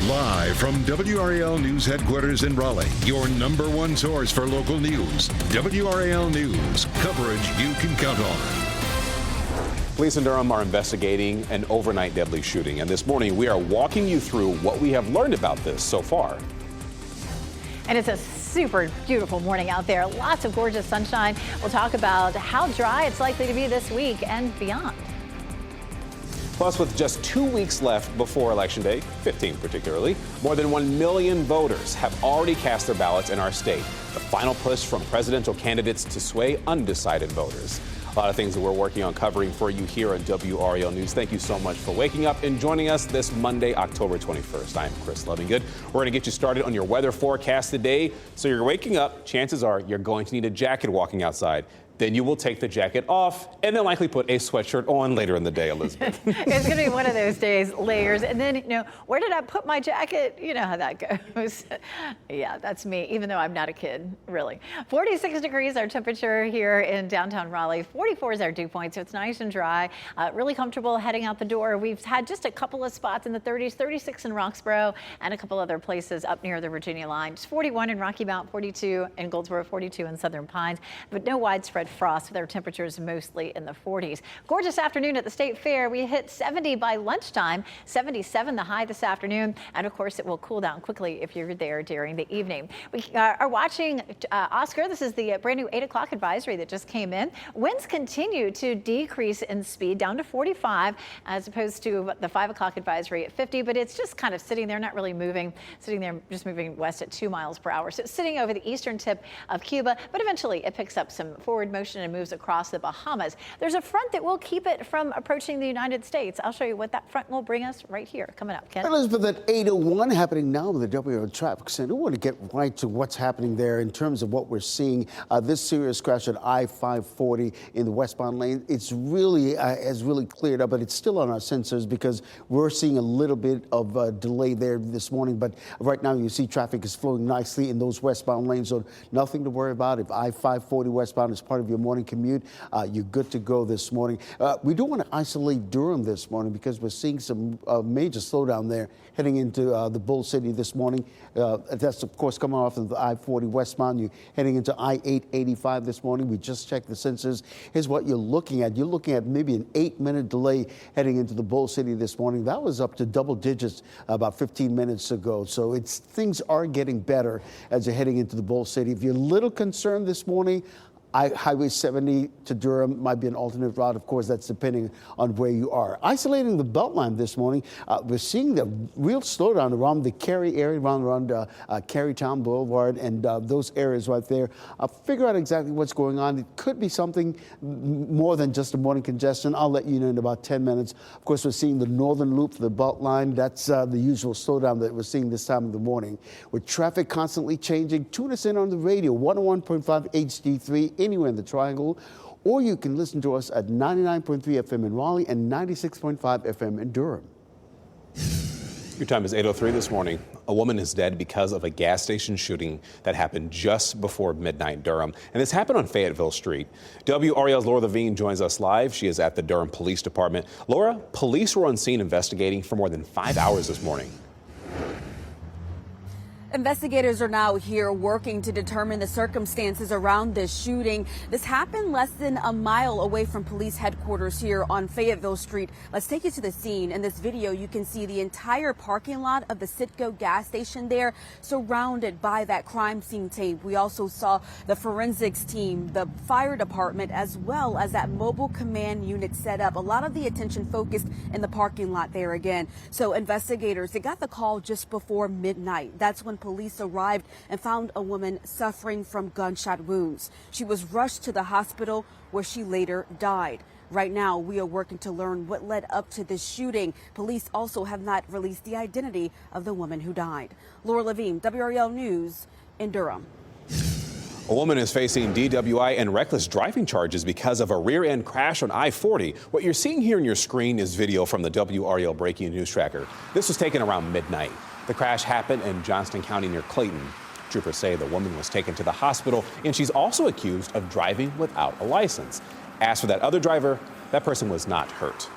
Live from WRAL News Headquarters in Raleigh, your number one source for local news. WRAL News, coverage you can count on. Police in Durham are investigating an overnight deadly shooting, and this morning we are walking you through what we have learned about this so far. And it's a super beautiful morning out there. Lots of gorgeous sunshine. We'll talk about how dry it's likely to be this week and beyond. Plus, with just 2 weeks left before Election Day, 15 particularly, more than 1 million voters have already cast their ballots in our state. The final push from presidential candidates to sway undecided voters. A lot of things that we're working on covering for you here on WRAL News. Thank you so much for waking up and joining us this Monday, October 21st. I'm Chris Lovingood. We're going to get you started on your weather forecast today. So you're waking up, chances are you're going to need a jacket walking outside. Then you will take the jacket off and then likely put a sweatshirt on later in the day, Elizabeth. It's going to be one of those days, layers. And then, where did I put my jacket? You know how that goes. Yeah, that's me, even though I'm not a kid, really. 46 degrees our temperature here in downtown Raleigh. 44 is our dew point, so it's nice and dry. Really comfortable heading out the door. We've had just a couple of spots in the 30s, 36 in Roxborough, and a couple other places up near the Virginia line. It's 41 in Rocky Mount, 42 in Goldsboro, 42 in Southern Pines, but no widespread frost with our temperatures mostly in the 40s. Gorgeous afternoon at the State Fair. We hit 70 by lunchtime, 77 the high this afternoon, and of course it will cool down quickly if you're there during the evening. We are watching Oscar. This is the brand new 8 o'clock advisory that just came in. Winds continue to decrease in speed down to 45 as opposed to the 5 o'clock advisory at 50, but it's just kind of sitting there, not really moving, sitting there just moving west at 2 miles per hour. So it's sitting over the eastern tip of Cuba, but eventually it picks up some forward motion and moves across the Bahamas. There's a front that will keep it from approaching the United States. I'll show you what that front will bring us right here. Coming up, Ken. Elizabeth, at 8:01 happening now with the WRAL Traffic Center. We want to get right to what's happening there in terms of what we're seeing. This serious crash at I-540 in the westbound lane. It's really has really cleared up, but it's still on our sensors because we're seeing a little bit of delay there this morning. But right now you see traffic is flowing nicely in those westbound lanes, so nothing to worry about. If I-540 westbound is part of your morning commute, you're good to go this morning. We do want to isolate Durham this morning because we're seeing some major slowdown there heading into the Bull City this morning. That's, of course, coming off of the I-40 westbound. You're heading into I-885 this morning. We just checked the sensors. Here's what you're looking at. You're looking at maybe an 8-minute delay heading into the Bull City this morning. That was up to double digits about 15 minutes ago. So things are getting better as you're heading into the Bull City. If you're a little concerned this morning, Highway 70 to Durham might be an alternate route. Of course, that's depending on where you are. Isolating the Beltline this morning, we're seeing the real slowdown around the Cary area, around Carytown Boulevard and those areas right there. Figure out exactly what's going on. It could be something more than just a morning congestion. I'll let you know in about 10 minutes. Of course, we're seeing the northern loop for the Beltline. That's the usual slowdown that we're seeing this time of the morning. With traffic constantly changing, tune us in on the radio, 101.5 HD3, anywhere in the Triangle, or you can listen to us at 99.3 FM in Raleigh and 96.5 FM in Durham. Your time is 8:03 this morning. A woman is dead because of a gas station shooting that happened just before midnight in Durham. And this happened on Fayetteville Street. WRAL's Laura Levine joins us live. She is at the Durham Police Department. Laura, police were on scene investigating for more than 5 hours this morning. Investigators are now here working to determine the circumstances around this shooting. This happened less than a mile away from police headquarters here on Fayetteville Street. Let's take you to the scene. In this video, you can see the entire parking lot of the Citgo gas station there surrounded by that crime scene tape. We also saw the forensics team, the fire department, as well as that mobile command unit set up. A lot of the attention focused in the parking lot there again. So investigators, they got the call just before midnight. That's when police arrived and found a woman suffering from gunshot wounds. She was rushed to the hospital where she later died. Right now, we are working to learn what led up to this shooting. Police also have not released the identity of the woman who died. Laura Levine, WRAL News in Durham. A woman is facing DWI and reckless driving charges because of a rear-end crash on I-40. What you're seeing here on your screen is video from the WRAL Breaking News Tracker. This was taken around midnight. The crash happened in Johnston County near Clayton. Troopers say the woman was taken to the hospital, and she's also accused of driving without a license. As for that other driver, that person was not hurt.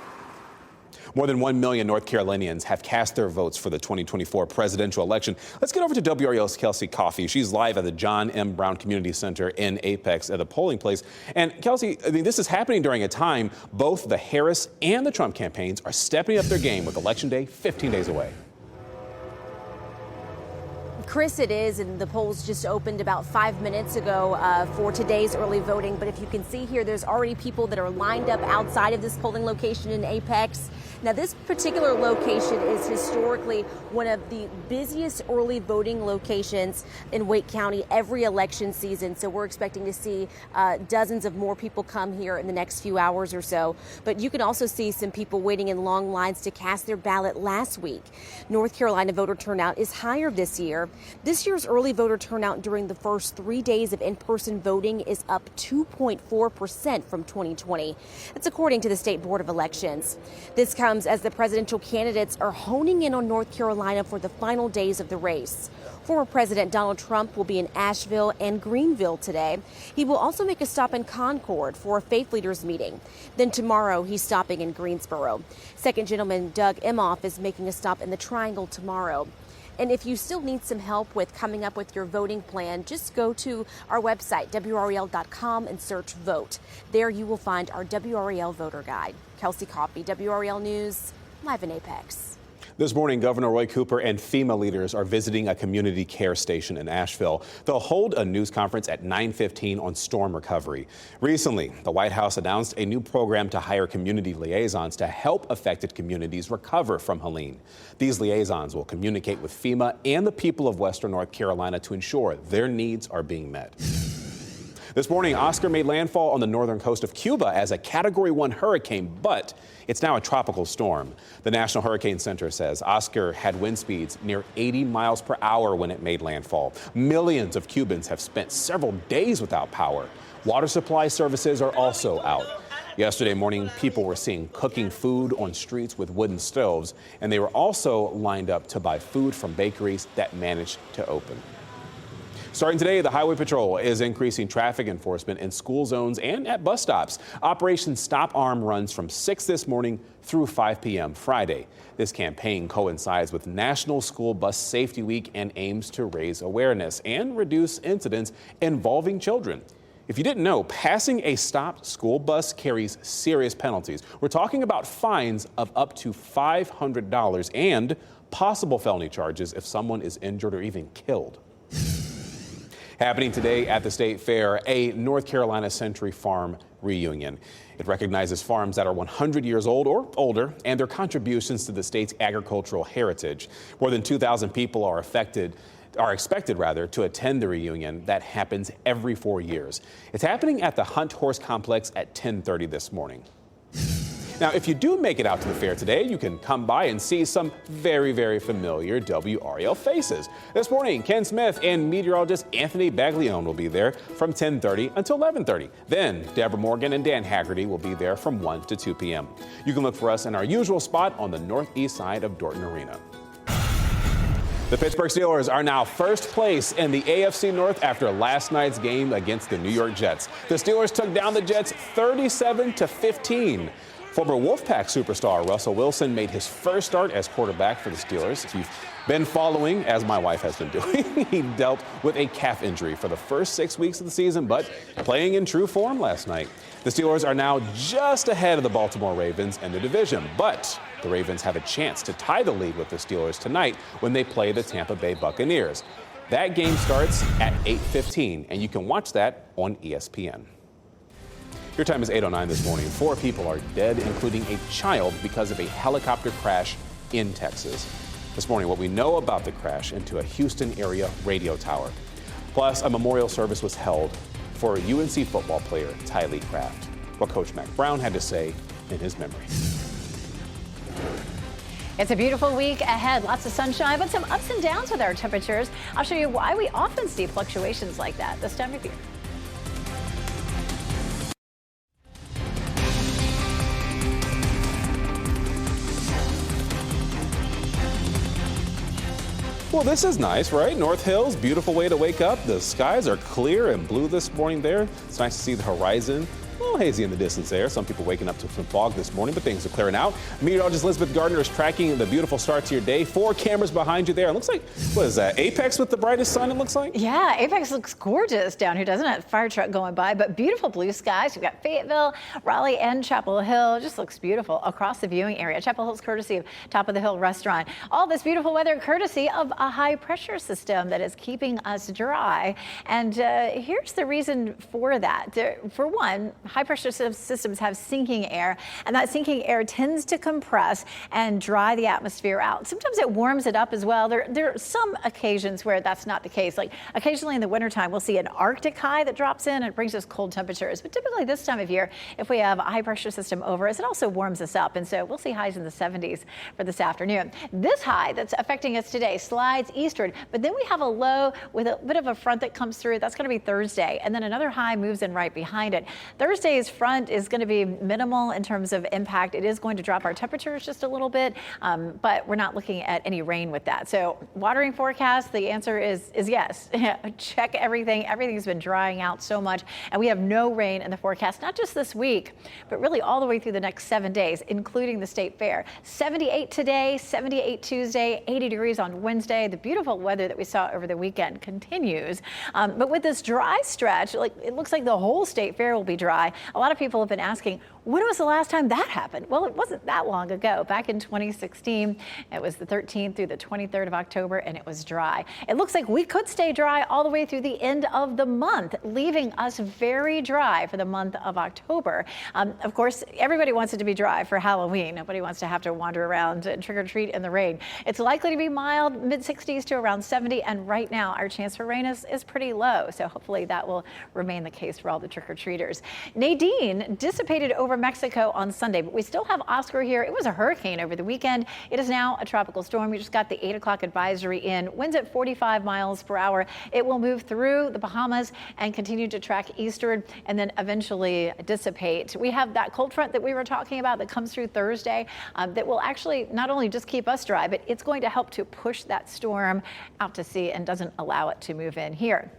More than 1 million North Carolinians have cast their votes for the 2024 presidential election. Let's get over to WRAL's Kelsey Coffey. She's live at the John M. Brown Community Center in Apex at the polling place. And Kelsey, I mean, this is happening during a time both the Harris and the Trump campaigns are stepping up their game with Election Day 15 days away. Chris, it is, and the polls just opened about 5 minutes ago for today's early voting. But if you can see here, there's already people that are lined up outside of this polling location in Apex. Now, this particular location is historically one of the busiest early voting locations in Wake County every election season. So we're expecting to see dozens of more people come here in the next few hours or so. But you can also see some people waiting in long lines to cast their ballot last week. North Carolina voter turnout is higher this year. This year's early voter turnout during the first 3 days of in-person voting is up 2.4% from 2020. That's according to the State Board of Elections. This comes as the presidential candidates are honing in on North Carolina for the final days of the race. Former President Donald Trump will be in Asheville and Greenville today. He will also make a stop in Concord for a faith leaders meeting. Then tomorrow he's stopping in Greensboro. Second Gentleman Doug Emhoff is making a stop in the Triangle tomorrow. And if you still need some help with coming up with your voting plan, just go to our website, WRAL.com, and search vote. There you will find our WRAL voter guide. Kelsey Coffey, WRAL News, live in Apex. This morning, Governor Roy Cooper and FEMA leaders are visiting a community care station in Asheville. They'll hold a news conference at 9:15 on storm recovery. Recently, the White House announced a new program to hire community liaisons to help affected communities recover from Helene. These liaisons will communicate with FEMA and the people of Western North Carolina to ensure their needs are being met. This morning, Oscar made landfall on the northern coast of Cuba as a Category 1 hurricane, but it's now a tropical storm. The National Hurricane Center says Oscar had wind speeds near 80 miles per hour when it made landfall. Millions of Cubans have spent several days without power. Water supply services are also out. Yesterday morning, people were seen cooking food on streets with wooden stoves, and they were also lined up to buy food from bakeries that managed to open. Starting today, the Highway Patrol is increasing traffic enforcement in school zones and at bus stops. Operation Stop Arm runs from 6 this morning through 5 p.m. Friday. This campaign coincides with National School Bus Safety Week and aims to raise awareness and reduce incidents involving children. If you didn't know, passing a stopped school bus carries serious penalties. We're talking about fines of up to $500 and possible felony charges if someone is injured or even killed. Happening today at the State Fair, a North Carolina Century Farm reunion. It recognizes farms that are 100 years old or older and their contributions to the state's agricultural heritage. More than 2,000 people are expected to attend the reunion that happens every 4 years. It's happening at the Hunt Horse Complex at 10:30 this morning. Now, if you do make it out to the fair today, you can come by and see some very, very familiar WRAL faces. This morning, Ken Smith and meteorologist Anthony Baglione will be there from 10:30 until 11:30. Then, Deborah Morgan and Dan Haggerty will be there from 1 to 2 p.m. You can look for us in our usual spot on the northeast side of Dorton Arena. The Pittsburgh Steelers are now first place in the AFC North after last night's game against the New York Jets. The Steelers took down the Jets 37-15. Former Wolfpack superstar Russell Wilson made his first start as quarterback for the Steelers. If you've been following, as my wife has been doing, he dealt with a calf injury for the first 6 weeks of the season, but playing in true form last night. The Steelers are now just ahead of the Baltimore Ravens in the division, but the Ravens have a chance to tie the lead with the Steelers tonight when they play the Tampa Bay Buccaneers. That game starts at 8:15, and you can watch that on ESPN. Your time is 8:09 this morning. 4 people are dead, including a child, because of a helicopter crash in Texas. This morning, what we know about the crash into a Houston area radio tower. Plus, a memorial service was held for UNC football player Tylee Craft. What Coach Mack Brown had to say in his memory. It's a beautiful week ahead. Lots of sunshine, but some ups and downs with our temperatures. I'll show you why we often see fluctuations like that this time of year. Well, this is nice, right? North Hills, beautiful way to wake up. The skies are clear and blue this morning there. It's nice to see the horizon A little hazy in the distance there. Some people waking up to some fog this morning, but things are clearing out. Meteorologist Elizabeth Gardner is tracking the beautiful start to your day. 4 cameras behind you there. It looks like, what is that, Apex with the brightest sun, it looks like? Yeah, Apex looks gorgeous down here, doesn't it? Fire truck going by, but beautiful blue skies. We've got Fayetteville, Raleigh, and Chapel Hill. It just looks beautiful across the viewing area. Chapel Hill's courtesy of Top of the Hill Restaurant. All this beautiful weather courtesy of a high pressure system that is keeping us dry. And here's the reason for that. For one, high pressure systems have sinking air, and that sinking air tends to compress and dry the atmosphere out. Sometimes it warms it up as well. There are some occasions where that's not the case. Like occasionally in the wintertime, we'll see an Arctic high that drops in and it brings us cold temperatures. But typically this time of year, if we have a high pressure system over us, it also warms us up. And so we'll see highs in the 70s for this afternoon. This high that's affecting us today slides eastward, but then we have a low with a bit of a front that comes through. That's going to be Thursday. And then another high moves in right behind it. Thursday's front is going to be minimal in terms of impact. It is going to drop our temperatures just a little bit, but we're not looking at any rain with that. So watering forecast, the answer is yes. Check everything. Everything's been drying out so much, and we have no rain in the forecast, not just this week, but really all the way through the next 7 days, including the state fair. 78 today, 78 Tuesday, 80 degrees on Wednesday. The beautiful weather that we saw over the weekend continues. But with this dry stretch, it looks like the whole state fair will be dry. A lot of people have been asking, when was the last time that happened? Well, it wasn't that long ago. Back in 2016, it was the 13th through the 23rd of October, and it was dry. It looks like we could stay dry all the way through the end of the month, leaving us very dry for the month of October. Of course, everybody wants it to be dry for Halloween. Nobody wants to have to wander around and trick or treat in the rain. It's likely to be mild, mid-60s to around 70, and right now our chance for rain is pretty low. So hopefully that will remain the case for all the trick-or-treaters. Nadine dissipated over Mexico on Sunday, but we still have Oscar here. It was a hurricane over the weekend. It is now a tropical storm. We just got the 8 o'clock advisory in. Winds at 45 miles per hour. It will move through the Bahamas and continue to track eastward and then eventually dissipate. We have that cold front that we were talking about that comes through Thursday that will actually not only just keep us dry, but it's going to help to push that storm out to sea and doesn't allow it to move in here.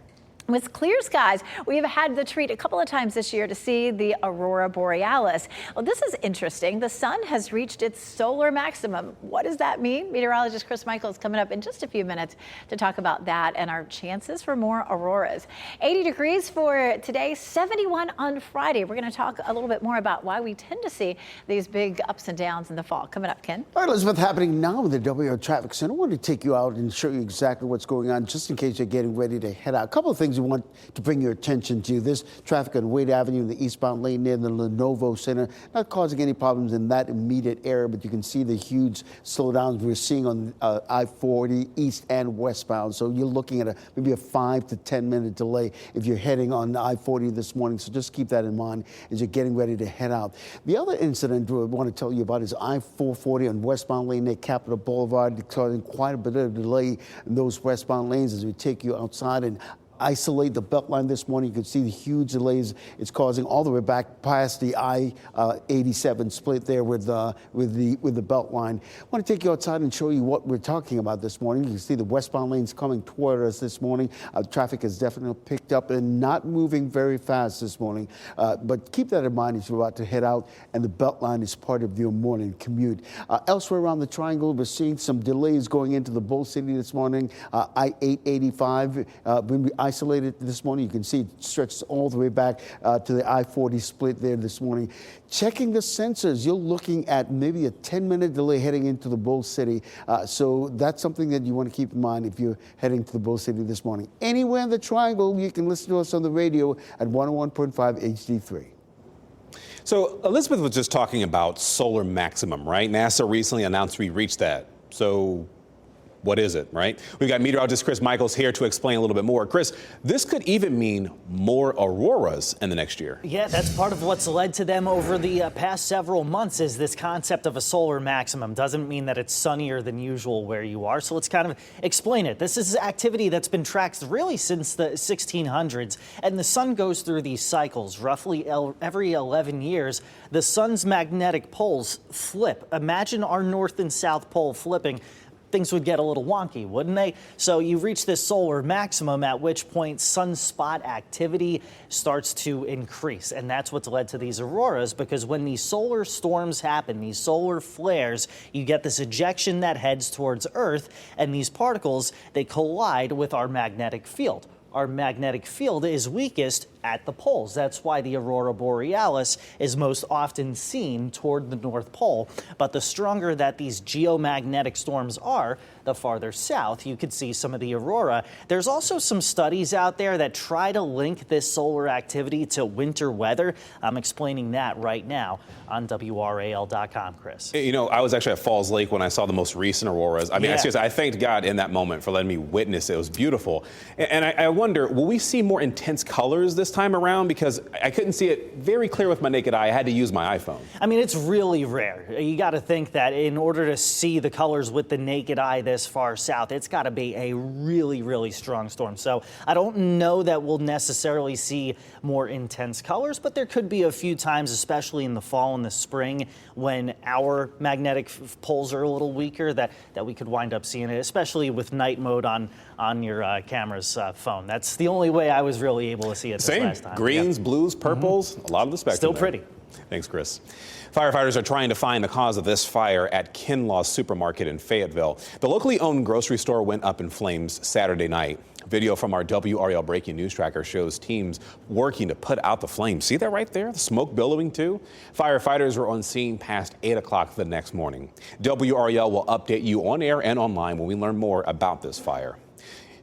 With clear skies, we have had the treat a couple of times this year to see the aurora borealis. Well, this is interesting. The sun has reached its solar maximum. What does that mean? Meteorologist Chris Michael is coming up in just a few minutes to talk about that and our chances for more auroras. 80 degrees for today, 71 on Friday. We're going to talk a little bit more about why we tend to see these big ups and downs in the fall. Coming up, Ken. All right, Elizabeth, happening now in the WRAL Traffic Center. I want to take you out and show you exactly what's going on, just in case you're getting ready to head out. A couple of things we want to bring your attention to. This traffic on Wade Avenue in the eastbound lane near the Lenovo Center, not causing any problems in that immediate area, but you can see the huge slowdowns we're seeing on I-40 east and westbound. So you're looking at maybe a 5 to 10 minute delay if you're heading on I-40 this morning. So just keep that in mind as you're getting ready to head out. The other incident I want to tell you about is I-440 on westbound lane near Capitol Boulevard, causing quite a bit of delay in those westbound lanes as we take you outside and isolate the belt line this morning. You can see the huge delays it's causing all the way back past the I-87 split there with the belt line. I want to take you outside and show you what we're talking about this morning. You can see the westbound lanes coming toward us this morning. Traffic has definitely picked up and not moving very fast this morning. But keep that in mind as you're about to head out, and the belt line is part of your morning commute. Elsewhere around the triangle, we're seeing some delays going into the Bull City this morning. I-885, when we isolated this morning, you can see it stretches all the way back to the I-40 split there this morning. Checking the sensors, you're looking at maybe a 10-minute delay heading into the Bull City. So that's something that you want to keep in mind if you're heading to the Bull City this morning. Anywhere in the triangle, you can listen to us on the radio at 101.5 HD3. So Elizabeth was just talking about solar maximum, right? NASA recently announced we reached that. So what is it, right? We've got meteorologist Chris Michaels here to explain a little bit more. Chris, this could even mean more auroras in the next year. Yeah, that's part of what's led to them over the past several months is this concept of a solar maximum. Doesn't mean that it's sunnier than usual where you are. So let's kind of explain it. This is activity that's been tracked really since the 1600s. And the sun goes through these cycles. Roughly every 11 years, the sun's magnetic poles flip. Imagine our north and south pole flipping. things would get a little wonky, wouldn't they? So you reach this solar maximum, at which point sunspot activity starts to increase. And that's what's led to these auroras, because when these solar storms happen, these solar flares, you get this ejection that heads towards Earth, and these particles, they collide with our magnetic field. Our magnetic field is weakest at the poles. That's why the aurora borealis is most often seen toward the North Pole. But the stronger that these geomagnetic storms are, the farther south you could see some of the aurora. There's also some studies out there that try to link this solar activity to winter weather. I'm explaining that right now on WRAL.com, Chris. You know, I was actually at Falls Lake when I saw the most recent auroras. I mean, seriously, I thanked God in that moment for letting me witness it. It was beautiful. And I wonder, will we see more intense colors this time around? Because I couldn't see it very clear with my naked eye. I had to use my iPhone. I mean, it's really rare. You got to think that in order to see the colors with the naked eye this far south, it's got to be a really, really strong storm. So I don't know that we'll necessarily see more intense colors, but there could be a few times, especially in the fall and the spring, when our magnetic poles are a little weaker, that we could wind up seeing it, especially with night mode on your camera's phone. That's the only way I was really able to see it this last time. Greens, blues, purples, a lot of the spectrum. Still pretty. Thanks, Chris. Firefighters are trying to find the cause of this fire at Kinlaw's Supermarket in Fayetteville. The locally owned grocery store went up in flames Saturday night. Video from our WRAL breaking news tracker shows teams working to put out the flames. See that right there? The smoke billowing too? Firefighters were on scene past 8 o'clock the next morning. WRAL will update you on air and online when we learn more about this fire.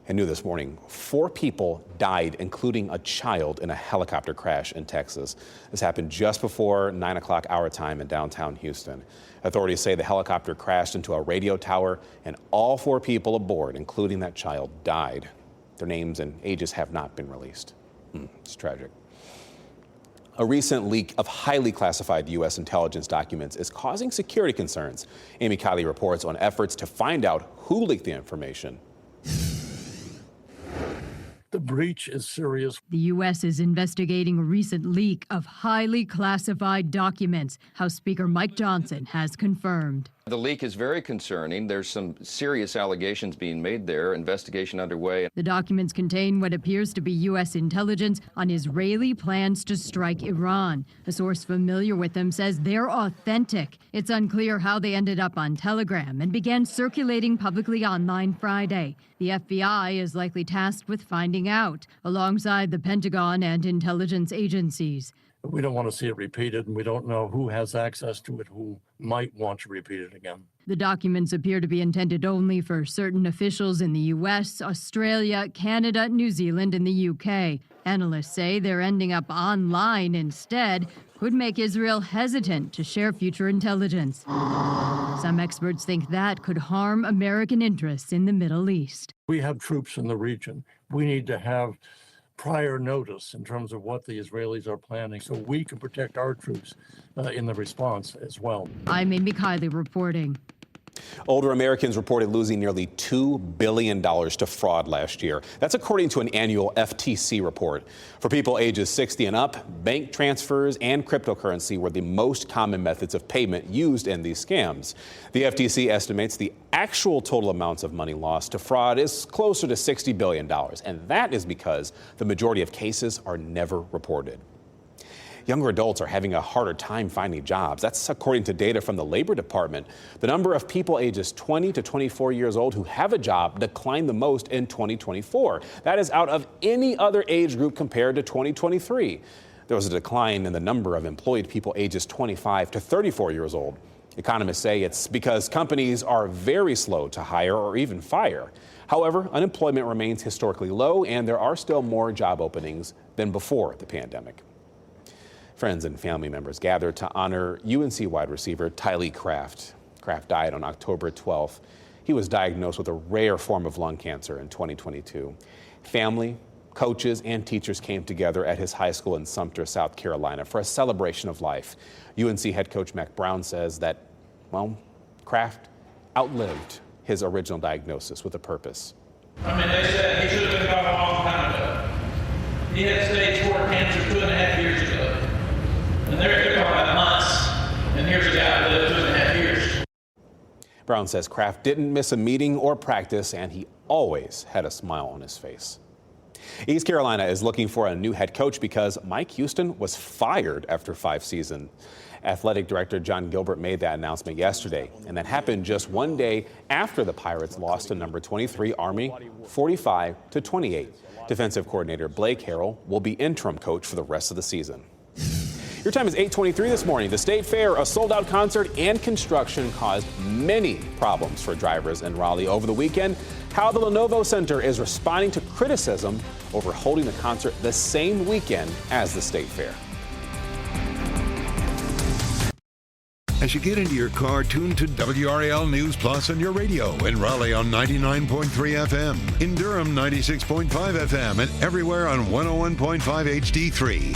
And new this morning, 4 people died, including a child, in a helicopter crash in Texas. This happened just before 9 o'clock our time in downtown Houston. Authorities say the helicopter crashed into a radio tower, and all 4 people aboard, including that child, died. Their names and ages have not been released. It's tragic. A recent leak of highly classified U.S. intelligence documents is causing security concerns. Amy Kiley reports on efforts to find out who leaked the information. The breach is serious. The U.S. is investigating a recent leak of highly classified documents, House Speaker Mike Johnson has confirmed. The leak is very concerning. There's some serious allegations being made there, investigation underway. The documents contain what appears to be U.S. intelligence on Israeli plans to strike Iran. A source familiar with them says they're authentic. It's unclear how they ended up on Telegram and began circulating publicly online Friday. The FBI is likely tasked with finding out, alongside the Pentagon and intelligence agencies. We don't want to see it repeated, and we don't know who has access to it, who might want to repeat it again. The documents appear to be intended only for certain officials in the U.S., Australia, Canada, New Zealand, and the U.K. Analysts say they're ending up online instead could make Israel hesitant to share future intelligence. Some experts think that could harm American interests in the Middle East. We have troops in the region. We need to have prior notice in terms of what the Israelis are planning so we can protect our troops in the response as well. I'm Amy Kiley reporting. Older Americans reported losing nearly $2 billion to fraud last year. That's according to an annual FTC report. For people ages 60 and up, bank transfers and cryptocurrency were the most common methods of payment used in these scams. The FTC estimates the actual total amounts of money lost to fraud is closer to $60 billion, and that is because the majority of cases are never reported. Younger adults are having a harder time finding jobs. That's according to data from the Labor Department. The number of people ages 20 to 24 years old who have a job declined the most in 2024. That is out of any other age group compared to 2023. There was a decline in the number of employed people ages 25 to 34 years old. Economists say it's because companies are very slow to hire or even fire. However, unemployment remains historically low, and there are still more job openings than before the pandemic. Friends and family members gathered to honor UNC wide receiver Tylee Kraft. Kraft died on October 12th. He was diagnosed with a rare form of lung cancer in 2022. Family, coaches, and teachers came together at his high school in Sumter, South Carolina for a celebration of life. UNC head coach Mac Brown says that, well, Kraft outlived his original diagnosis with a purpose. I mean, they said he should have been gone a long time ago. He had stage 4 cancer 2.5 years ago. And they're talking about months, and here's a guy that lived 2.5 years. Brown says Kraft didn't miss a meeting or practice, and he always had a smile on his face. East Carolina is looking for a new head coach because Mike Houston was fired after 5 seasons. Athletic Director John Gilbert made that announcement yesterday, and that happened just one day after the Pirates lost to number 23 Army 45-28. Defensive coordinator Blake Harrell will be interim coach for the rest of the season. Your time is 8:23 this morning. The State Fair, a sold-out concert and construction caused many problems for drivers in Raleigh over the weekend. How the Lenovo Center is responding to criticism over holding the concert the same weekend as the State Fair. As you get into your car, tune to WRAL News Plus on your radio. In Raleigh on 99.3 FM. In Durham, 96.5 FM. And everywhere on 101.5 HD3.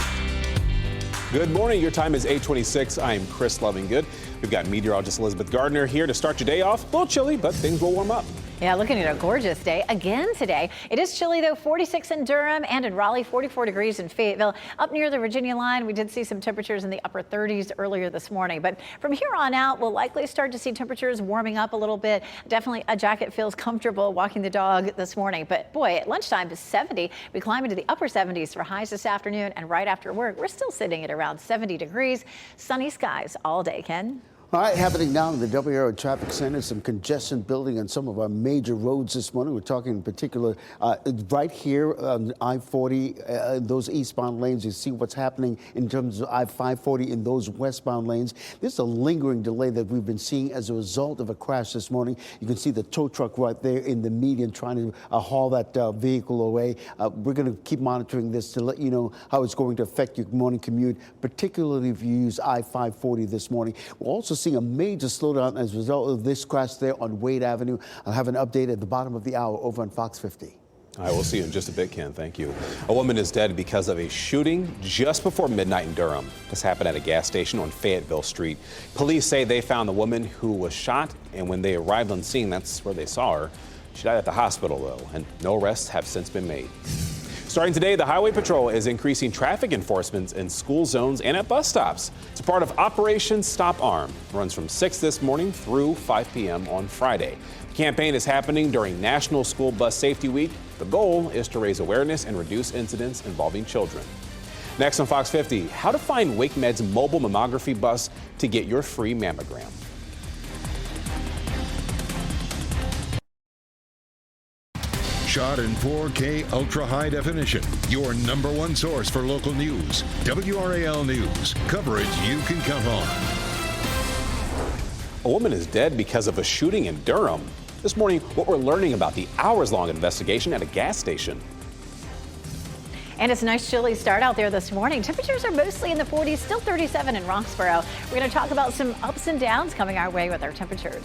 Good morning. Your time is 8:26. I'm Chris Lovingood. We've got meteorologist Elizabeth Gardner here to start your day off. A little chilly, but things will warm up. Yeah, looking at a gorgeous day again today. It is chilly, though, 46 in Durham and in Raleigh, 44 degrees in Fayetteville. Up near the Virginia line, we did see some temperatures in the upper 30s earlier this morning. But from here on out, we'll likely start to see temperatures warming up a little bit. Definitely a jacket feels comfortable walking the dog this morning. But boy, at lunchtime, it's 70. We climb into the upper 70s for highs this afternoon. And right after work, we're still sitting at around 70 degrees. Sunny skies all day, Ken. All right, happening now in the WRAL Traffic Center, some congestion building on some of our major roads this morning. We're talking in particular right here on I-40, those eastbound lanes. You see what's happening in terms of I-540 in those westbound lanes. There's a lingering delay that we've been seeing as a result of a crash this morning. You can see the tow truck right there in the median trying to haul that vehicle away. We're going to keep monitoring this to let you know how it's going to affect your morning commute, particularly if you use I-540 this morning. We're also seeing a major slowdown as a result of this crash there on Wade Avenue. I'll have an update at the bottom of the hour over on Fox 50. All right, we'll see you in just a bit, Ken. Thank you. A woman is dead because of a shooting just before midnight in Durham. This happened at a gas station on Fayetteville Street. Police say they found the woman who was shot, and when they arrived on scene, that's where they saw her. She died at the hospital, though, and no arrests have since been made. Starting today, the Highway Patrol is increasing traffic enforcement in school zones and at bus stops. It's a part of Operation Stop Arm. It runs from 6 this morning through 5 p.m. on Friday. The campaign is happening during National School Bus Safety Week. The goal is to raise awareness and reduce incidents involving children. Next on Fox 50, how to find WakeMed's mobile mammography bus to get your free mammogram. Shot in 4K ultra high definition. Your number one source for local news. WRAL News. Coverage you can count on. A woman is dead because of a shooting in Durham. This morning, what we're learning about the hours-long investigation at a gas station. And it's a nice chilly start out there this morning. Temperatures are mostly in the 40s, still 37 in Roxborough. We're going to talk about some ups and downs coming our way with our temperatures.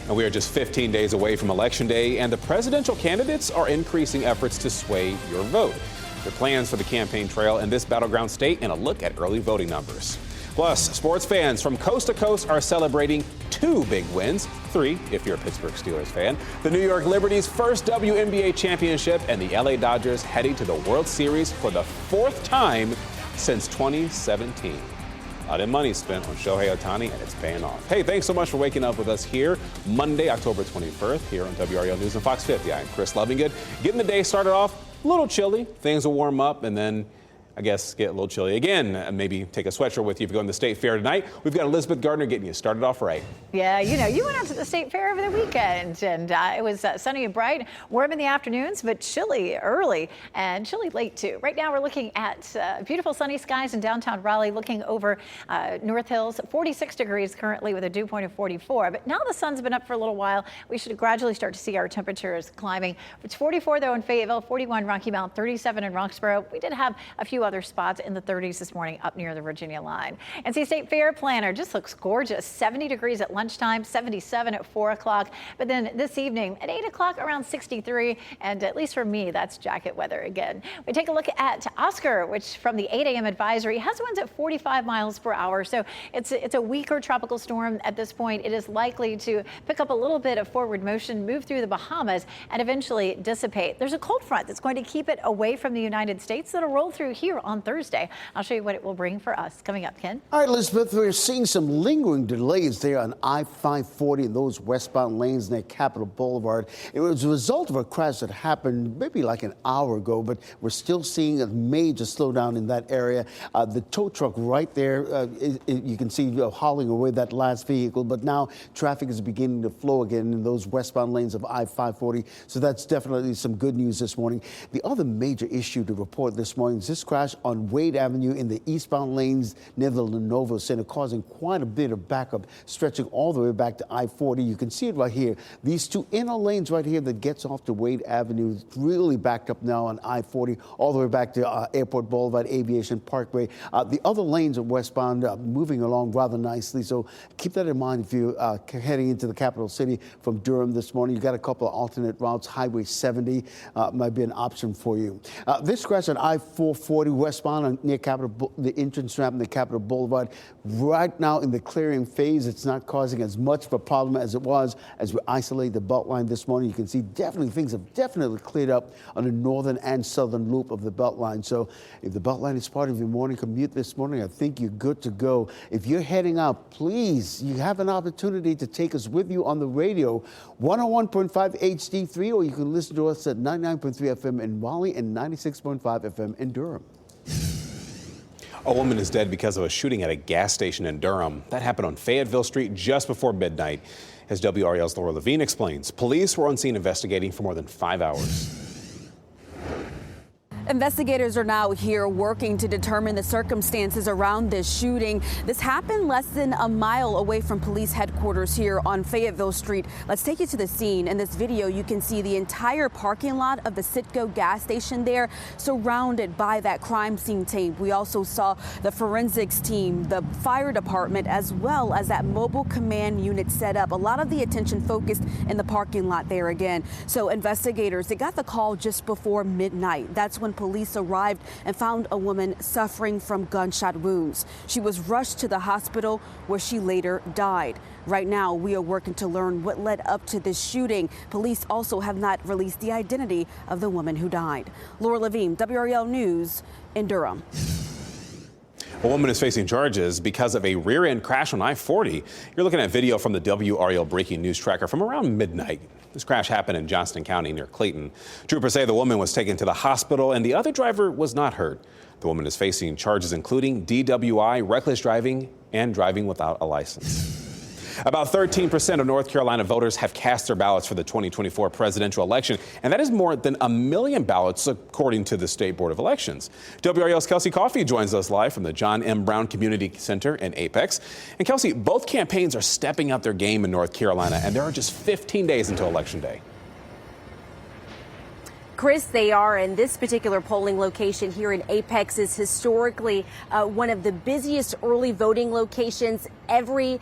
And we are just 15 days away from Election Day, and the presidential candidates are increasing efforts to sway your vote. Their plans for the campaign trail in this battleground state and a look at early voting numbers. Plus, sports fans from coast to coast are celebrating 2 big wins, 3 if you're a Pittsburgh Steelers fan. The New York Liberty's first WNBA championship and the LA Dodgers heading to the World Series for the 4th time since 2017. A lot of money spent on Shohei Ohtani, and it's paying off. Hey, thanks so much for waking up with us here Monday, October 21st, here on WRAL News and Fox 50. I'm Chris Lovingood. Getting the day started off a little chilly. Things will warm up, and then I guess get a little chilly again. Maybe take a sweatshirt with you if you go to the State Fair tonight. We've got Elizabeth Gardner getting you started off right. Yeah, you know, you went out to the State Fair over the weekend, and it was sunny and bright, warm in the afternoons, but chilly early and chilly late, too. Right now, we're looking at beautiful sunny skies in downtown Raleigh, looking over North Hills, 46 degrees currently with a dew point of 44. But now the sun's been up for a little while. We should gradually start to see our temperatures climbing. It's 44, though, in Fayetteville, 41 Rocky Mount, 37 in Roxborough. We did have a few other spots in the 30s this morning up near the Virginia line. NC State Fair planner just looks gorgeous. 70 degrees at lunchtime, 77 at 4 o'clock. But then this evening at 8 o'clock, around 63. And at least for me, that's jacket weather again. We take a look at Oscar, which from the 8 a.m. advisory has winds at 45 miles per hour. So it's a weaker tropical storm at this point. It is likely to pick up a little bit of forward motion, move through the Bahamas, and eventually dissipate. There's a cold front that's going to keep it away from the United States that'll roll through here later on Thursday. I'll show you what it will bring for us. Coming up, Ken. All right, Elizabeth, we're seeing some lingering delays there on I-540 in those westbound lanes near Capitol Boulevard. It was a result of a crash that happened maybe like an hour ago, but we're still seeing a major slowdown in that area. The tow truck right there, you can see hauling away that last vehicle, but now traffic is beginning to flow again in those westbound lanes of I-540. So that's definitely some good news this morning. The other major issue to report this morning is this crash on Wade Avenue in the eastbound lanes near the Lenovo Center, causing quite a bit of backup stretching all the way back to I-40. You can see it right here. These two inner lanes right here that gets off to Wade Avenue really backed up now on I-40 all the way back to Airport Boulevard, Aviation Parkway. The other lanes are westbound, moving along rather nicely. So keep that in mind if you're heading into the capital city from Durham this morning. You've got a couple of alternate routes. Highway 70 might be an option for you. This crash on I-440 westbound near the entrance ramp near Capitol Boulevard. Right now in the clearing phase, it's not causing as much of a problem as it was as we isolate the Beltline this morning. You can see things have definitely cleared up on the northern and southern loop of the Beltline. So if the Beltline is part of your morning commute this morning, I think you're good to go. If you're heading out, please, you have an opportunity to take us with you on the radio, 101.5 HD3, or you can listen to us at 99.3 FM in Raleigh and 96.5 FM in Durham. A woman is dead because of a shooting at a gas station in Durham. That happened on Fayetteville Street just before midnight. As WRAL's Laura Levine explains, police were on scene investigating for more than 5 hours. Investigators are now here working to determine the circumstances around this shooting. This happened less than a mile away from police headquarters here on Fayetteville Street. Let's take you to the scene. In this video, you can see the entire parking lot of the Citgo gas station there, surrounded by that crime scene team. We also saw the forensics team, the fire department, as well as that mobile command unit set up. A lot of the attention focused in the parking lot there again. So investigators, they got the call just before midnight. That's when police arrived and found a woman suffering from gunshot wounds. She was rushed to the hospital where she later died. Right now, we are working to learn what led up to this shooting. Police also have not released the identity of the woman who died. Laura Levine, WRAL News in Durham. A woman is facing charges because of a rear-end crash on I-40. You're looking at video from the WRAL breaking news tracker from around midnight. This crash happened in Johnston County near Clayton. Troopers say the woman was taken to the hospital and the other driver was not hurt. The woman is facing charges including DWI, reckless driving, and driving without a license. About 13% of North Carolina voters have cast their ballots for the 2024 presidential election, and that is more than 1 million ballots, according to the State Board of Elections. WRAL's Kelsey Coffey joins us live from the John M. Brown Community Center in Apex. And Kelsey, both campaigns are stepping up their game in North Carolina, and there are just 15 days until Election Day. Chris, they are, and this particular polling location here in Apex is historically one of the busiest early voting locations every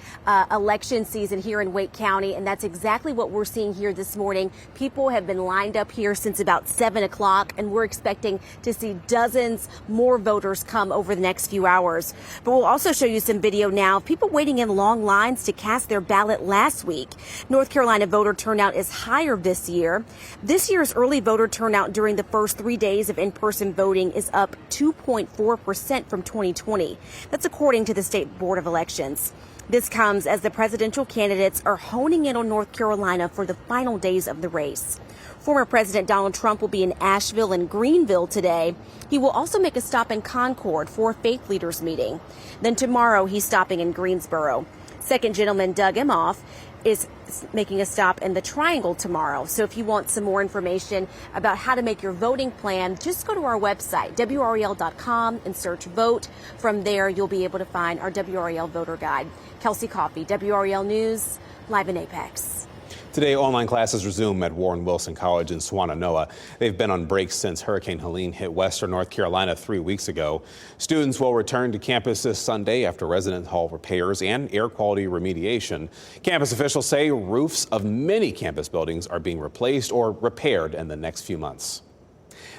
election season here in Wake County, and that's exactly what we're seeing here this morning. People have been lined up here since about 7 o'clock, and we're expecting to see dozens more voters come over the next few hours. But we'll also show you some video now of people waiting in long lines to cast their ballot last week. North Carolina voter turnout is higher this year. This year's early voter turnout during the first 3 days of in-person voting is up 2.4% from 2020. That's according to the State Board of Elections. This comes as the presidential candidates are honing in on North Carolina for the final days of the race. Former President Donald Trump will be in Asheville and Greenville today. He will also make a stop in Concord for a faith leaders meeting. Then tomorrow he's stopping in Greensboro. Second gentleman Doug Emhoff is making a stop in the Triangle tomorrow. So if you want some more information about how to make your voting plan, just go to our website, WRAL.com, and search vote. From there, you'll be able to find our WRAL voter guide. Kelsey Coffey, WRAL News, live in Apex. Today, online classes resume at Warren Wilson College in Swannanoa. They've been on break since Hurricane Helene hit western North Carolina 3 weeks ago. Students will return to campus this Sunday after residence hall repairs and air quality remediation. Campus officials say roofs of many campus buildings are being replaced or repaired in the next few months.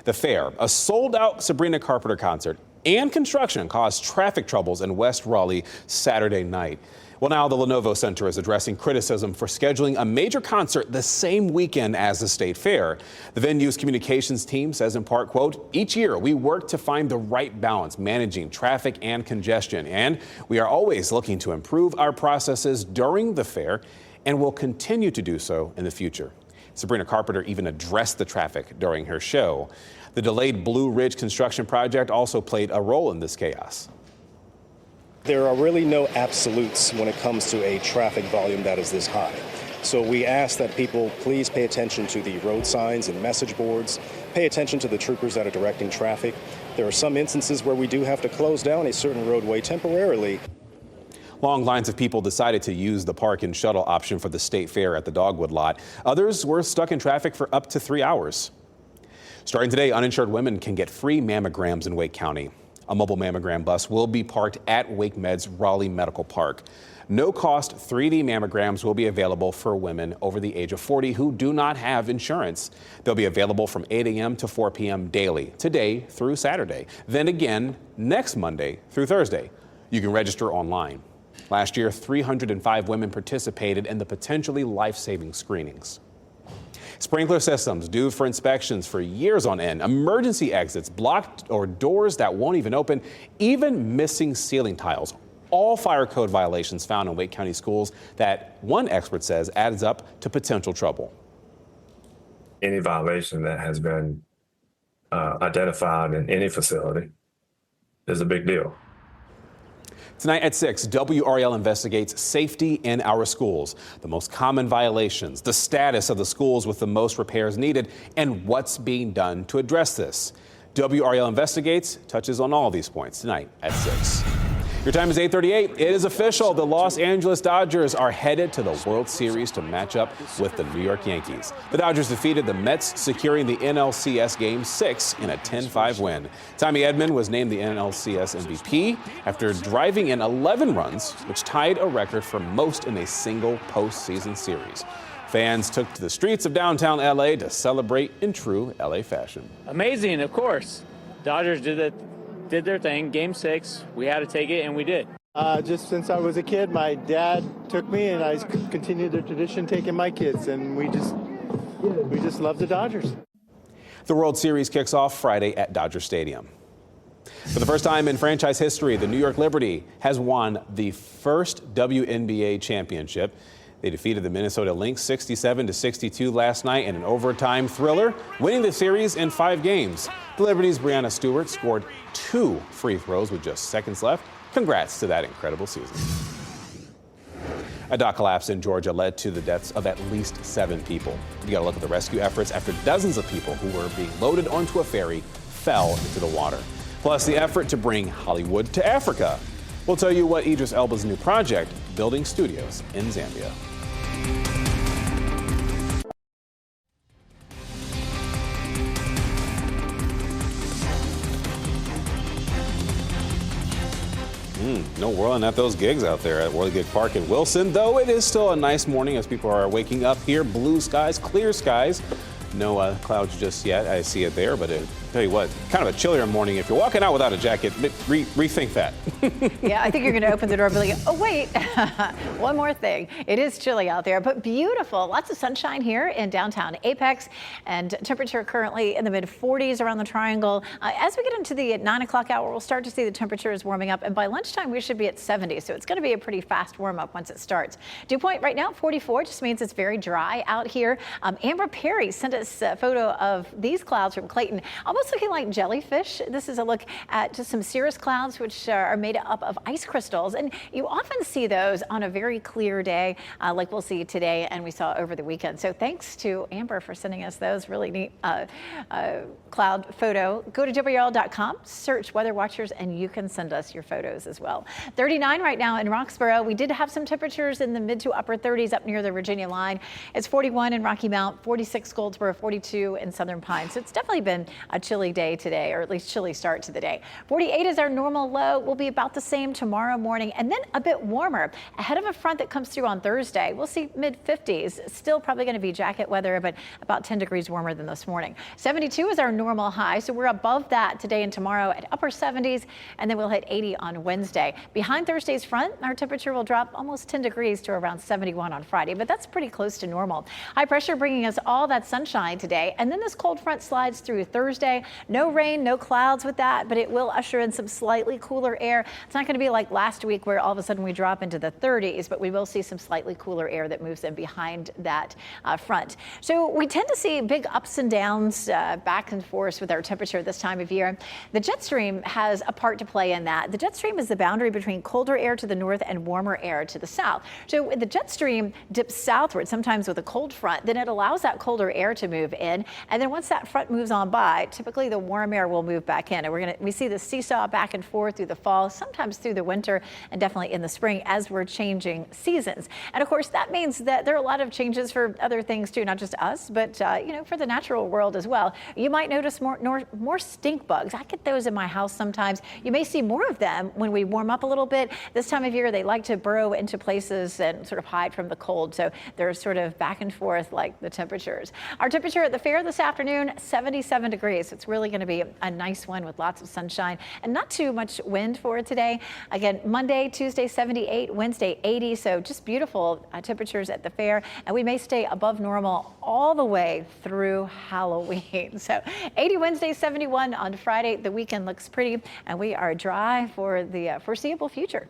The fair, a sold-out Sabrina Carpenter concert, and construction caused traffic troubles in West Raleigh Saturday night. Well, now the Lenovo Center is addressing criticism for scheduling a major concert the same weekend as the State Fair. The venue's communications team says in part, quote, each year we work to find the right balance managing traffic and congestion, and we are always looking to improve our processes during the fair and will continue to do so in the future. Sabrina Carpenter even addressed the traffic during her show. The delayed Blue Ridge construction project also played a role in this chaos. There are really no absolutes when it comes to a traffic volume that is this high. So we ask that people please pay attention to the road signs and message boards, pay attention to the troopers that are directing traffic. There are some instances where we do have to close down a certain roadway temporarily. Long lines of people decided to use the park and shuttle option for the State Fair at the Dogwood lot. Others were stuck in traffic for up to 3 hours. Starting today, uninsured women can get free mammograms in Wake County. A mobile mammogram bus will be parked at Wake Med's Raleigh Medical Park. No-cost 3D mammograms will be available for women over the age of 40 who do not have insurance. They'll be available from 8 a.m. to 4 p.m. daily, today through Saturday. Then again next Monday through Thursday. You can register online. Last year, 305 women participated in the potentially life-saving screenings. Sprinkler systems due for inspections for years on end, emergency exits blocked or doors that won't even open, even missing ceiling tiles. All fire code violations found in Wake County schools that one expert says adds up to potential trouble. Any violation that has been identified in any facility is a big deal. Tonight at 6, WRAL investigates safety in our schools, the most common violations, the status of the schools with the most repairs needed, and what's being done to address this. WRAL Investigates touches on all these points tonight at 6. Your time is 8:38. It is official. The Los Angeles Dodgers are headed to the World Series to match up with the New York Yankees. The Dodgers defeated the Mets, securing the NLCS Game 6 in a 10-5 win. Tommy Edman was named the NLCS MVP after driving in 11 runs, which tied a record for most in a single postseason series. Fans took to the streets of downtown LA to celebrate in true LA fashion. Amazing, of course. Dodgers did their thing. Game 6, we had to take it, and we did. Just since I was a kid, my dad took me, and I continued the tradition taking my kids, and we just love the Dodgers. The World Series kicks off Friday at Dodger Stadium. For the first time in franchise history, the New York Liberty has won the first WNBA championship. They defeated the Minnesota Lynx 67-62 last night in an overtime thriller, winning the series in 5 games. The Liberty's Breanna Stewart scored 2 free throws with just seconds left. Congrats to that incredible season. A dock collapse in Georgia led to the deaths of at least 7 people. You got to look at the rescue efforts after dozens of people who were being loaded onto a ferry fell into the water. Plus the effort to bring Hollywood to Africa. We'll tell you what Idris Elba's new project, building studios in Zambia. No whirling at those gigs out there at Whirly Gig Park in Wilson, though it is still a nice morning as people are waking up here. Blue skies, clear skies. No clouds just yet. I see it there, but tell you what, kind of a chillier morning. If you're walking out without a jacket, rethink that. Yeah, I think you're going to open the door and be like, oh, wait, one more thing. It is chilly out there, but beautiful. Lots of sunshine here in downtown Apex, and temperature currently in the mid-40s around the Triangle. As we get into the 9 o'clock hour, we'll start to see the temperatures warming up, and by lunchtime, we should be at 70, so it's going to be a pretty fast warm-up once it starts. Dew point right now, 44, just means it's very dry out here. Amber Perry sent us a photo of these clouds from Clayton, almost looking like jellyfish. This is a look at just some cirrus clouds, which are made up of ice crystals. And you often see those on a very clear day, like we'll see today and we saw over the weekend. So thanks to Amber for sending us those. Really neat cloud photo. Go to WRAL.com, search Weather Watchers, and you can send us your photos as well. 39 right now in Roxborough. We did have some temperatures in the mid to upper 30s up near the Virginia line. It's 41 in Rocky Mount, 46 Goldsboro, for a 42 in Southern Pines. So it's definitely been a chilly day today, or at least chilly start to the day. 48 is our normal low. We'll be about the same tomorrow morning, and then a bit warmer ahead of a front that comes through on Thursday. We'll see mid-50s. Still probably going to be jacket weather, but about 10 degrees warmer than this morning. 72 is our normal high, so we're above that today and tomorrow at upper 70s, and then we'll hit 80 on Wednesday. Behind Thursday's front, our temperature will drop almost 10 degrees to around 71 on Friday, but that's pretty close to normal. High pressure bringing us all that sunshine today, and then this cold front slides through Thursday. No rain, no clouds with that, but it will usher in some slightly cooler air. It's not going to be like last week where all of a sudden we drop into the 30s, but we will see some slightly cooler air that moves in behind that front. So we tend to see big ups and downs back and forth with our temperature this time of year. The jet stream has a part to play in that. The jet stream is the boundary between colder air to the north and warmer air to the south. So when the jet stream dips southward, sometimes with a cold front, then it allows that colder air to move in. And then once that front moves on by, typically the warm air will move back in. And we see the seesaw back and forth through the fall, sometimes through the winter, and definitely in the spring as we're changing seasons. And of course, that means that there are a lot of changes for other things too, not just us, but for the natural world as well. You might notice more stink bugs. I get those in my house sometimes. You may see more of them when we warm up a little bit. This time of year, they like to burrow into places and sort of hide from the cold. So they're sort of back and forth like the temperatures. Our temperature at the fair this afternoon, 77 degrees. It's really going to be a nice one with lots of sunshine and not too much wind for today. Again, Monday, Tuesday, 78, Wednesday, 80. So just beautiful temperatures at the fair. And we may stay above normal all the way through Halloween. So 80 Wednesday, 71 on Friday. The weekend looks pretty, and we are dry for the foreseeable future.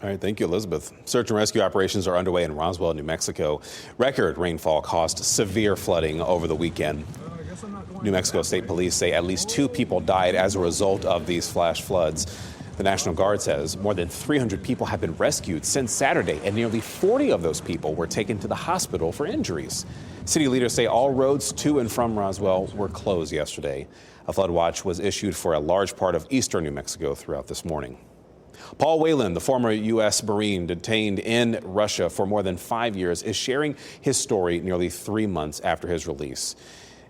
All right, thank you, Elizabeth. Search and rescue operations are underway in Roswell, New Mexico. Record rainfall caused severe flooding over the weekend. New Mexico State Police say at least 2 people died as a result of these flash floods. The National Guard says more than 300 people have been rescued since Saturday, and nearly 40 of those people were taken to the hospital for injuries. City leaders say all roads to and from Roswell were closed yesterday. A flood watch was issued for a large part of eastern New Mexico throughout this morning. Paul Whelan, the former U.S. Marine detained in Russia for more than 5 years, is sharing his story nearly 3 months after his release.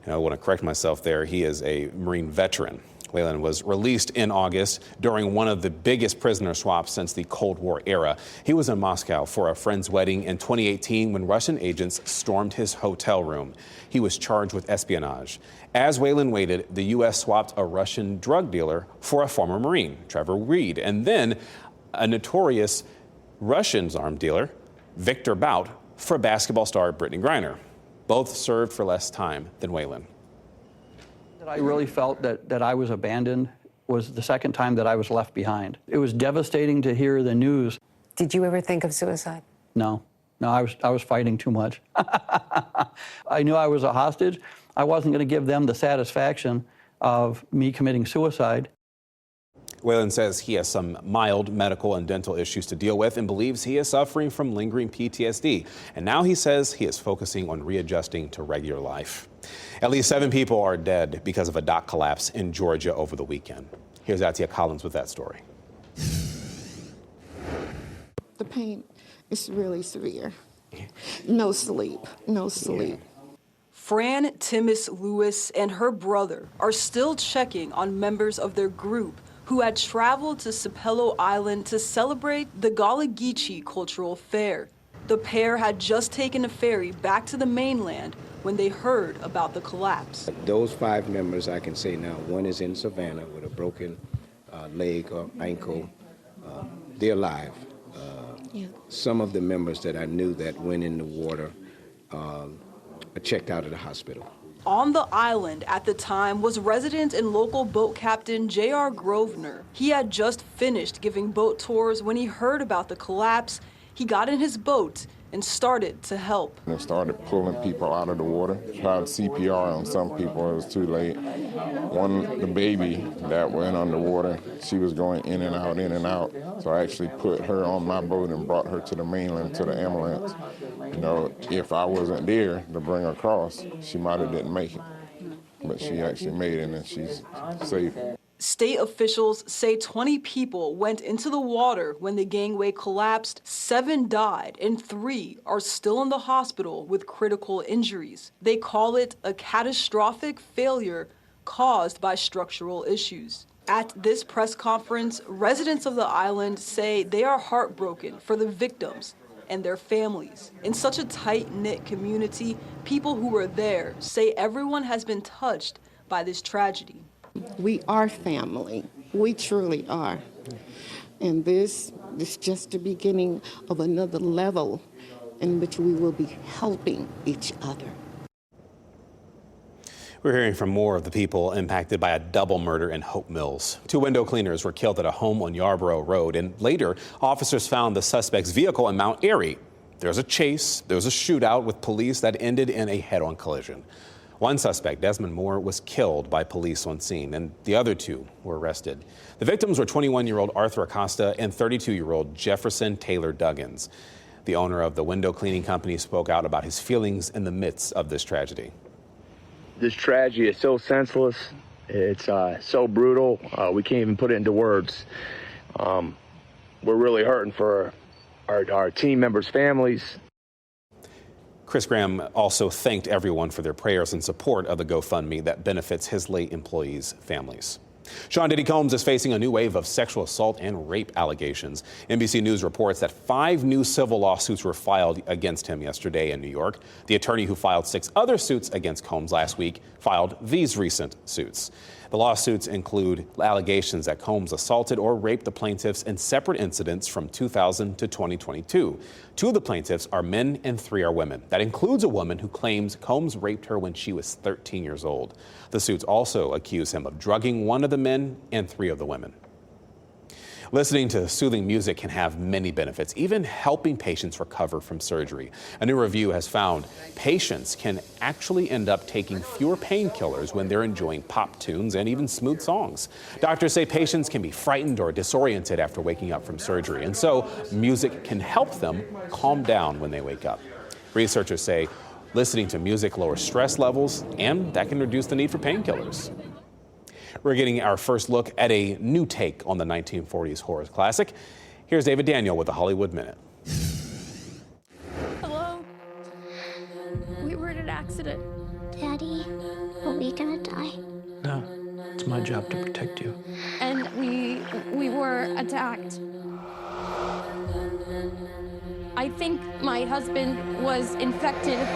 And I want to correct myself there. He is a Marine veteran. Whelan was released in August during one of the biggest prisoner swaps since the Cold War era. He was in Moscow for a friend's wedding in 2018 when Russian agents stormed his hotel room. He was charged with espionage. As Whelan waited, the U.S. swapped a Russian drug dealer for a former Marine, Trevor Reed, and then a notorious Russian arms dealer, Victor Bout, for basketball star Brittany Griner. Both served for less time than Whelan. I really felt that I was abandoned was the second time that I was left behind. It was devastating to hear the news. Did you ever think of suicide? No, I was fighting too much. I knew I was a hostage. I wasn't going to give them the satisfaction of me committing suicide. Whelan says he has some mild medical and dental issues to deal with and believes he is suffering from lingering PTSD. And now he says he is focusing on readjusting to regular life. At least 7 people are dead because of a dock collapse in Georgia over the weekend. Here's Atia Collins with that story. The pain is really severe. No sleep, no sleep. Fran Timmis Lewis and her brother are still checking on members of their group who had traveled to Sapelo Island to celebrate the Gullah Geechee Cultural Fair. The pair had just taken a ferry back to the mainland when they heard about the collapse. Those 5 members, I can say now, one is in Savannah with a broken leg or ankle. They're alive. Some of the members that I knew that went in the water are checked out of the hospital. On the island at the time was resident and local boat captain J.R. Grosvenor. He had just finished giving boat tours when he heard about the collapse. He got in his boat and started to help. They started pulling people out of the water, tried CPR on some people, it was too late. The baby that went underwater, she was going in and out. So I actually put her on my boat and brought her to the mainland, to the ambulance. You know, if I wasn't there to bring her across, she might have didn't make it. But she actually made it and she's safe. State officials say 20 people went into the water when the gangway collapsed. 7 died and 3 are still in the hospital with critical injuries. They call it a catastrophic failure caused by structural issues. At this press conference, residents of the island say they are heartbroken for the victims and their families. In such a tight-knit community, people who were there say everyone has been touched by this tragedy. We are family. We truly are. And this is just the beginning of another level in which we will be helping each other. We're hearing from more of the people impacted by a double murder in Hope Mills. 2 window cleaners were killed at a home on Yarborough Road, and later, officers found the suspect's vehicle in Mount Airy. There was a chase, there was a shootout with police that ended in a head-on collision. One suspect, Desmond Moore, was killed by police on scene, and the other 2 were arrested. The victims were 21-year-old Arthur Acosta and 32-year-old Jefferson Taylor Duggins. The owner of the window cleaning company spoke out about his feelings in the midst of this tragedy. This tragedy is so senseless. It's so brutal. We can't even put it into words. We're really hurting for our team members' families. Chris Graham also thanked everyone for their prayers and support of the GoFundMe that benefits his late employees' families. Sean Diddy Combs is facing a new wave of sexual assault and rape allegations. NBC News reports that 5 new civil lawsuits were filed against him yesterday in New York. The attorney who filed 6 other suits against Combs last week filed these recent suits. The lawsuits include allegations that Combs assaulted or raped the plaintiffs in separate incidents from 2000 to 2022. 2 of the plaintiffs are men and 3 are women. That includes a woman who claims Combs raped her when she was 13 years old. The suits also accuse him of drugging 1 of the men and 3 of the women. Listening to soothing music can have many benefits, even helping patients recover from surgery. A new review has found patients can actually end up taking fewer painkillers when they're enjoying pop tunes and even smooth songs. Doctors say patients can be frightened or disoriented after waking up from surgery, and so music can help them calm down when they wake up. Researchers say listening to music lowers stress levels, and that can reduce the need for painkillers. We're getting our first look at a new take on the 1940s horror classic. Here's David Daniel with the Hollywood Minute. Hello? We were in an accident. Daddy, are we gonna die? No, it's my job to protect you. And we were attacked. I think my husband was infected.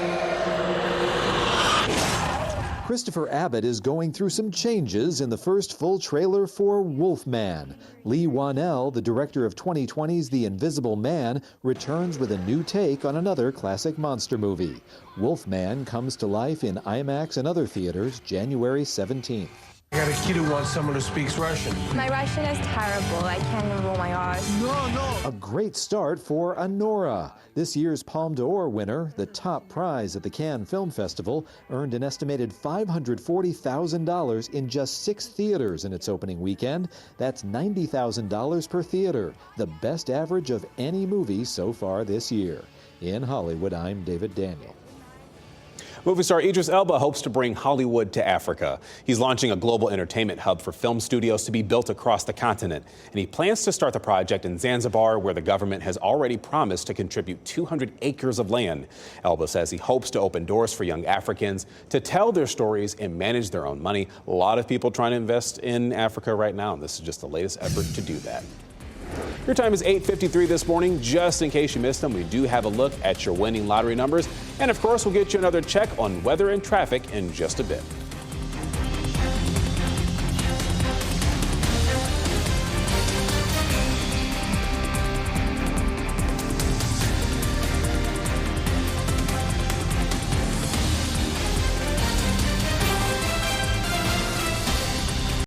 Christopher Abbott is going through some changes in the first full trailer for Wolfman. Lee Wanell, the director of 2020's The Invisible Man, returns with a new take on another classic monster movie. Wolfman comes to life in IMAX and other theaters January 17th. I got a kid who wants someone who speaks Russian. My Russian is terrible. I can't even roll my R's. No. A great start for Anora. This year's Palme d'Or winner, the top prize at the Cannes Film Festival, earned an estimated $540,000 in just 6 theaters in its opening weekend. That's $90,000 per theater, the best average of any movie so far this year. In Hollywood, I'm David Daniel. Movie star Idris Elba hopes to bring Hollywood to Africa. He's launching a global entertainment hub for film studios to be built across the continent. And he plans to start the project in Zanzibar, where the government has already promised to contribute 200 acres of land. Elba says he hopes to open doors for young Africans to tell their stories and manage their own money. A lot of people trying to invest in Africa right now, and this is just the latest effort to do that. Your time is 8:53 this morning. Just in case you missed them, we do have a look at your winning lottery numbers. And of course, we'll get you another check on weather and traffic in just a bit.